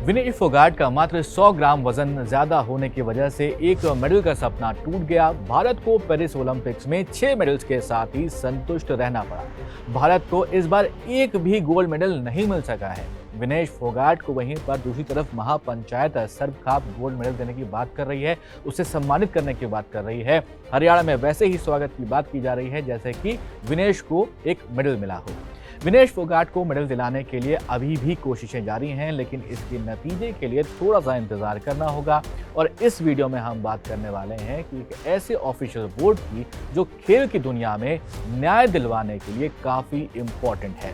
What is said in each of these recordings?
विनेश फोगाट का मात्र 100 ग्राम वजन ज्यादा होने की वजह से एक मेडल का सपना टूट गया। भारत को पेरिस ओलंपिक्स में 6 मेडल्स के साथ ही संतुष्ट रहना पड़ा। भारत को इस बार एक भी गोल्ड मेडल नहीं मिल सका है। विनेश फोगाट को वहीं पर दूसरी तरफ महापंचायत सर्वखाप गोल्ड मेडल देने की बात कर रही है, उसे सम्मानित करने की बात कर रही है। हरियाणा में वैसे ही स्वागत की बात की जा रही है जैसे कि विनेश को एक मेडल मिला हो। विनेश फोगाट को मेडल दिलाने के लिए अभी भी कोशिशें जारी हैं, लेकिन इसके नतीजे के लिए थोड़ा सा इंतजार करना होगा। और इस वीडियो में हम बात करने वाले हैं कि एक ऐसे ऑफिशियल बोर्ड की जो खेल की दुनिया में न्याय दिलवाने के लिए काफी इम्पोर्टेंट है।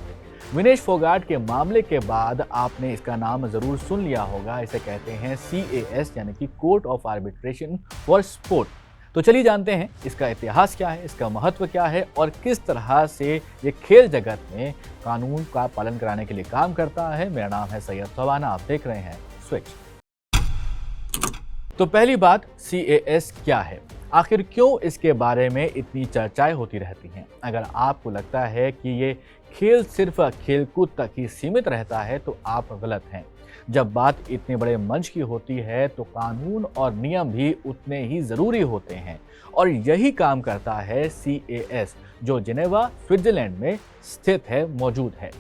विनेश फोगाट के मामले के बाद आपने इसका नाम जरूर सुन लिया होगा। इसे कहते हैं CAS यानी कि court of arbitration for sport. तो चलिए जानते हैं इसका इतिहास क्या है, इसका महत्व क्या है और किस तरह से ये खेल जगत में कानून का पालन कराने के लिए काम करता है। मेरा नाम है सैयद फवाना, आप देख रहे हैं स्विच। तो पहली बात, CAS क्या है, आखिर क्यों इसके बारे में इतनी चर्चाएं होती रहती हैं। अगर आपको लगता है कि ये खेल सिर्फ खेलकूद तक ही सीमित रहता है तो आप गलत हैं। जब बात इतने बड़े मंच की होती है तो कानून और नियम भी उतने ही ज़रूरी होते हैं और यही काम करता है CAS, जो जिनेवा स्विट्जरलैंड में स्थित है, मौजूद है।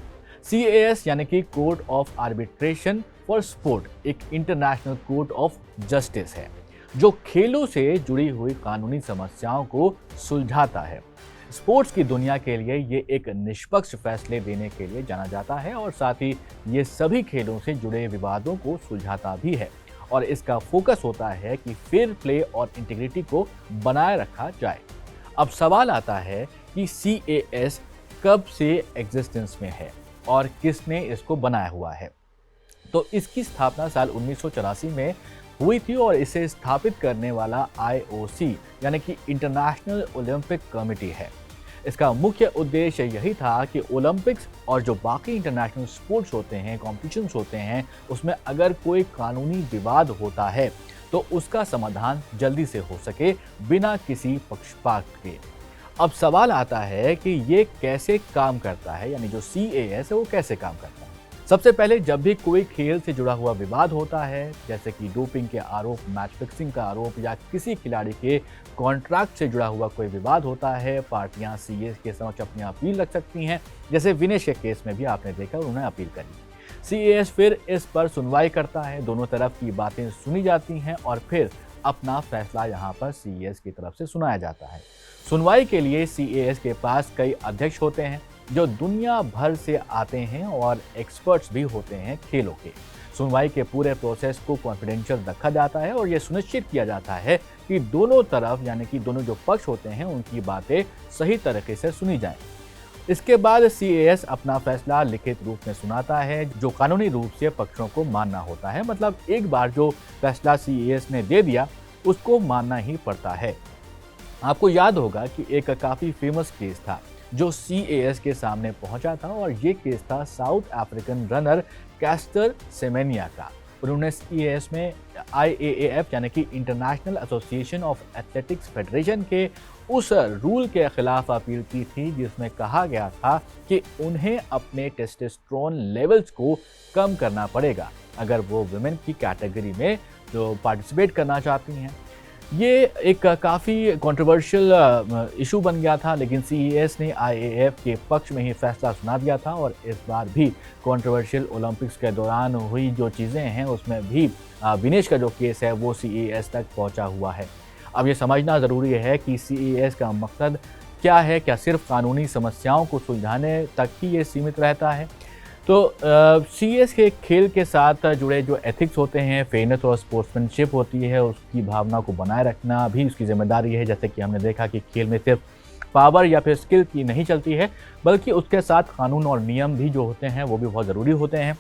CAS यानी कि court of arbitration for sport एक इंटरनेशनल कोर्ट ऑफ जस्टिस है जो खेलों से जुड़ी हुई कानूनी समस्याओं को सुलझाता है। स्पोर्ट्स की दुनिया के लिए ये एक निष्पक्ष फैसले देने के लिए जाना जाता है और साथ ही ये सभी खेलों से जुड़े विवादों को सुलझाता भी है। और इसका फोकस होता है कि फेयर प्ले और इंटीग्रिटी को बनाए रखा जाए। अब सवाल आता है कि CAS कब से एग्जिस्टेंस में है और किसने इसको बनाया हुआ है। तो इसकी स्थापना साल 1984 में हुई थी और इसे स्थापित करने वाला IOC यानी कि इंटरनेशनल ओलंपिक कमेटी है। इसका मुख्य उद्देश्य यही था कि ओलंपिक्स और जो बाकी इंटरनेशनल स्पोर्ट्स होते हैं, कॉम्पिटिशन्स होते हैं, उसमें अगर कोई कानूनी विवाद होता है तो उसका समाधान जल्दी से हो सके बिना किसी पक्षपात के। अब सवाल आता है कि ये कैसे काम करता है, यानी जो CAS है वो कैसे काम करता है। सबसे पहले जब भी कोई खेल से जुड़ा हुआ विवाद होता है, जैसे कि डोपिंग के आरोप, मैच फिक्सिंग का आरोप या किसी खिलाड़ी के कॉन्ट्रैक्ट से जुड़ा हुआ कोई विवाद होता है, पार्टियां CAS के समक्ष अपनी अपील रख सकती हैं। जैसे विनेश के केस में भी आपने देखा, उन्होंने अपील करी। CAS फिर इस पर सुनवाई करता है, दोनों तरफ की बातें सुनी जाती हैं और फिर अपना फैसला यहाँ पर CAS की तरफ से सुनाया जाता है। सुनवाई के लिए CAS के पास कई अध्यक्ष होते हैं जो दुनिया भर से आते हैं और एक्सपर्ट्स भी होते हैं खेलों के। सुनवाई के पूरे प्रोसेस को कॉन्फिडेंशियल रखा जाता है और यह सुनिश्चित किया जाता है कि दोनों तरफ यानी कि दोनों जो पक्ष होते हैं उनकी बातें सही तरीके से सुनी जाएं। इसके बाद CAS अपना फैसला लिखित रूप में सुनाता है जो कानूनी रूप से पक्षों को मानना होता है। मतलब एक बार जो फैसला CAS ने दे दिया उसको मानना ही पड़ता है। आपको याद होगा कि एक काफ़ी फेमस केस था जो CAS के सामने पहुंचा था और ये केस था साउथ अफ्रीकन रनर कैस्टर सेमेनिया का। उन्होंने CAS में IAAF यानी कि international association of athletics federation के उस रूल के खिलाफ अपील की थी जिसमें कहा गया था कि उन्हें अपने टेस्टोस्टेरोन लेवल्स को कम करना पड़ेगा अगर वो वुमेन की कैटेगरी में जो पार्टिसिपेट करना चाहती हैं। ये एक काफ़ी कंट्रोवर्शियल इशू बन गया था, लेकिन CAS ने IAAF के पक्ष में ही फैसला सुना दिया था और इस बार भी कंट्रोवर्शियल ओलंपिक्स के दौरान हुई जो चीज़ें हैं उसमें भी विनेश का जो केस है वो CAS तक पहुंचा हुआ है। अब ये समझना ज़रूरी है कि CAS का मकसद क्या है, क्या सिर्फ कानूनी समस्याओं को सुलझाने तक ही ये सीमित रहता है। तो CAS के खेल के साथ जुड़े जो एथिक्स होते हैं, फेयरनेस और स्पोर्ट्समैनशिप होती है, उसकी भावना को बनाए रखना भी उसकी जिम्मेदारी है। जैसे कि हमने देखा कि खेल में सिर्फ पावर या फिर स्किल की नहीं चलती है, बल्कि उसके साथ कानून और नियम भी जो होते हैं वो भी बहुत ज़रूरी होते हैं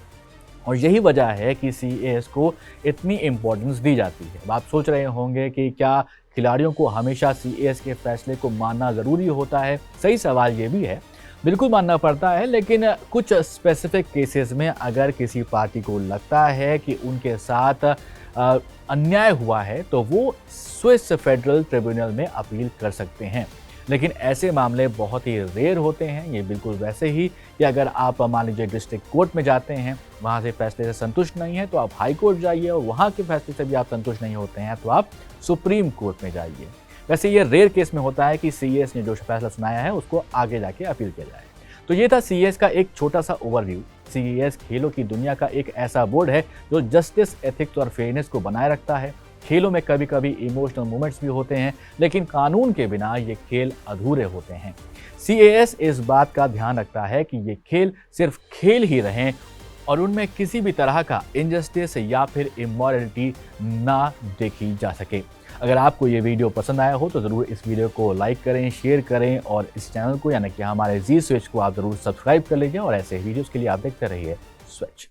और यही वजह है कि CAS को इतनी इम्पोर्टेंस दी जाती है। अब आप सोच रहे होंगे कि क्या खिलाड़ियों को हमेशा CAS के फैसले को मानना ज़रूरी होता है। सही सवाल ये भी है, बिल्कुल मानना पड़ता है, लेकिन कुछ स्पेसिफिक केसेस में अगर किसी पार्टी को लगता है कि उनके साथ अन्याय हुआ है तो वो स्विस फेडरल ट्रिब्यूनल में अपील कर सकते हैं। लेकिन ऐसे मामले बहुत ही रेयर होते हैं। ये बिल्कुल वैसे ही कि अगर आप मान लीजिए डिस्ट्रिक्ट कोर्ट में जाते हैं, वहाँ से फैसले से संतुष्ट नहीं हैं तो आप हाई कोर्ट जाइए, और वहाँ के फैसले से भी आप संतुष्ट नहीं होते हैं तो आप सुप्रीम कोर्ट में जाइए। वैसे ये रेयर केस में होता है कि सीएस ने जो फैसला सुनाया है उसको आगे जाके अपील किया जाए। तो ये था सीएस का एक छोटा सा ओवरव्यू। सीएस खेलों की दुनिया का एक ऐसा बोर्ड है जो जस्टिस, एथिक्स और फेयरनेस को बनाए रखता है। खेलों में कभी कभी इमोशनल मोमेंट्स भी होते हैं, लेकिन कानून के बिना ये खेल अधूरे होते हैं। सीएस इस बात का ध्यान रखता है कि ये खेल सिर्फ खेल ही रहें और उनमें किसी भी तरह का इनजस्टिस या फिर इमोरलिटी ना देखी जा सके। अगर आपको ये वीडियो पसंद आया हो तो ज़रूर इस वीडियो को लाइक करें, शेयर करें और इस चैनल को यानी कि हमारे जी स्विच को आप ज़रूर सब्सक्राइब कर लीजिए, और ऐसे वीडियोज़ के लिए आप देखते रहिए स्विच।